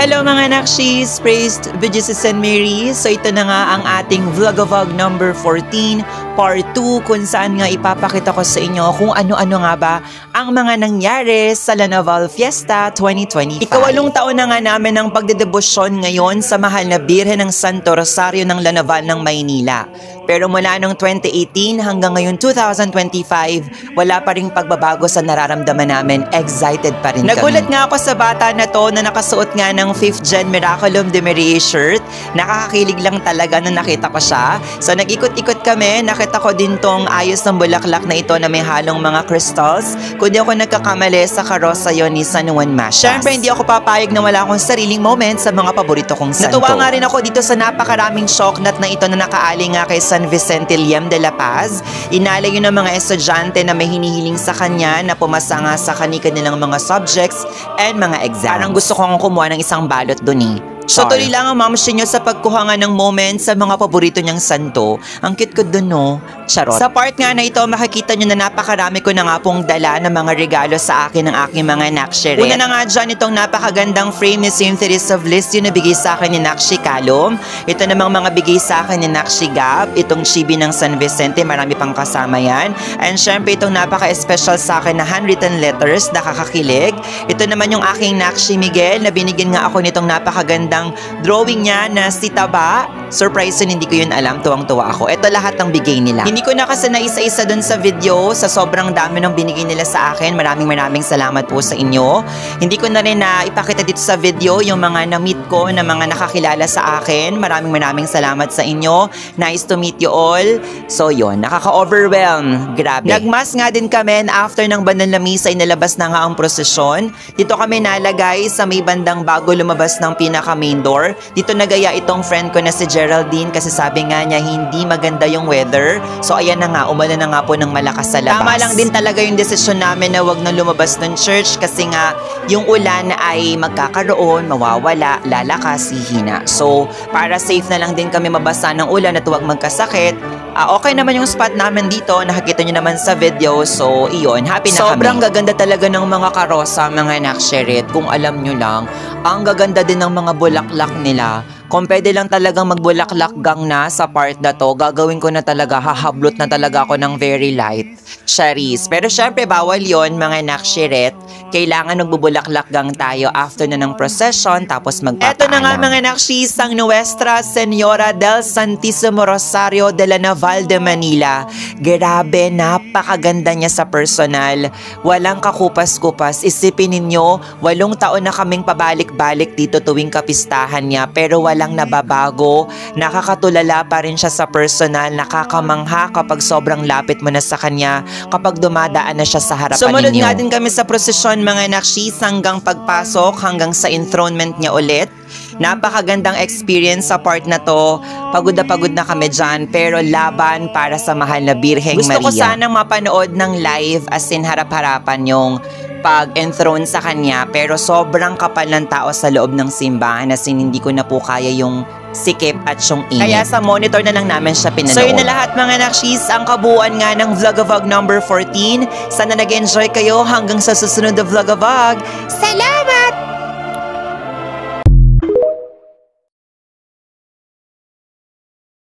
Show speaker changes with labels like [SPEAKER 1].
[SPEAKER 1] Hello mga nakshis! Praised be Jesus and Mary! So ito na nga ang ating vlog number 14, part 2, kung saan nga ipapakita ko sa inyo kung ano-ano nga ba ang mga nangyari sa Lanaval Fiesta 2025. Ikawalong taon na nga namin ang pagdedebosyon ngayon sa mahal na Birhen ng Santo Rosario ng Lanaval ng Maynila. Pero mula noong 2018 hanggang ngayon 2025, wala pa ring pagbabago sa nararamdaman namin. Excited pa rin kami. Nagulat nga ako sa bata na to na nakasuot nga ng 5th Gen Miraculum de Maria shirt. Nakakakilig lang talaga nung nakita ko siya. So nag-ikot-ikot kami, nakita ko din tong ayos ng bulaklak na ito na may halong mga crystals. Kung di ako nagkakamali sa karosa yon ni San Juan Masias. Siyempre hindi ako papayag na wala akong sariling moment sa mga paborito kong santo. Natuwa nga rin ako dito sa napakaraming shocknut na ito na nakaali nga kay San Vicente Liam de la Paz. Inalay yun ng mga estudyante na may hinihiling sa kanya na pumasa nga sa kanilang mga subjects and mga exams. Parang gusto kong kumuha ng isang balot dun eh. So tuloy lang ang mamsi nyo sa pagkuha nga ng moment sa mga paborito niyang santo. Ang cute ko dun no? Charot. Sa part nga na ito, makikita nyo na napakarami ko na nga pong dala ng mga regalo sa akin ng aking mga nakshire. Una na nga dyan itong napakagandang frame ni St. Teresa of List yung nabigay sa akin ni Nakshi Kalom. Ito namang mga bigay sa akin ni Nakshi Gab. Itong chibi ng San Vicente, marami pang kasama yan. And syempre itong napaka-special sa akin na handwritten letters, nakakakilig. Ito naman yung aking Nakshi Miguel na binigyan nga ako nitong napakagandang drawing niya na si Taba. Surprise yun, hindi ko yun alam. Tuwang-tuwa ako. Ito lahat ng bigay nila. Hindi ko na kasi naisa-isa dun sa video sa sobrang dami ng binigay nila sa akin. Maraming salamat po sa inyo. Hindi ko na rin na ipakita dito sa video yung mga na-meet ko na mga nakakilala sa akin. Maraming salamat sa inyo. Nice to meet you all. So yun, nakaka-overwhelm. Grabe. Nagmas nga din kami after ng banal na misa ay nalabas na nga ang prosesyon. Dito kami nalagay sa may bandang bago lumabas ng pinaka-main door. Dito nagaya itong friend ko na si Geraldine kasi sabi nga niya hindi maganda yung weather. So ayan na nga, umulan na nga po ng malakas sa labas. Tama lang din talaga yung desisyon namin na wag na lumabas ng church kasi nga yung ulan ay magkakaroon, mawawala, lalakas, hihina. So para safe na lang din kami mabasa ng ulan at huwag magkasakit. Okay naman yung spot namin dito, nakikita nyo naman sa video. So iyon, happy na kami. Sobrang gaganda talaga ng mga karosa, mga nakshare. Kung alam nyo lang, ang gaganda din ng mga bulaklak nila. Kung pwede lang talagang magbulaklak gang na sa part na to, gagawin ko na talaga, hahablot na talaga ako ng very light cherries. Pero syempre bawal yon mga nakshiret. Kailangan magbubulaklak gang tayo after na ng procession tapos magpapaalam. Eto na nga mga nakshis, ang Nuestra Señora del Santísimo Rosario de la Naval de Manila. Grabe, napakaganda niya sa personal. Walang kakupas-kupas. Isipin ninyo, 8 taon na kaming pabalik-balik dito tuwing kapistahan niya pero walang nababago. Nakakatulala pa rin siya sa personal. Nakakamangha kapag sobrang lapit mo na sa kanya, kapag dumadaan na siya sa harapan ninyo. Sumunod nga din kami sa prosesyon mga nakshis hanggang pagpasok, hanggang sa enthronement niya ulit. Napakagandang experience sa part na to. Pagod na kami dyan, pero laban para sa mahal na Birheng Maria. Gusto ko sanang mapanood ng live as in harap-harapan yung pag-enthrone sa kanya, pero sobrang kapal ng tao sa loob ng simbahan as in hindi ko na po kaya yung sikip at yung init. Kaya sa monitor na lang namin siya pinanood. So yun na lahat mga nakshis, ang kabuuan nga ng vlog number 14. Sana nag-enjoy kayo hanggang sa susunod na vlog. Salamat!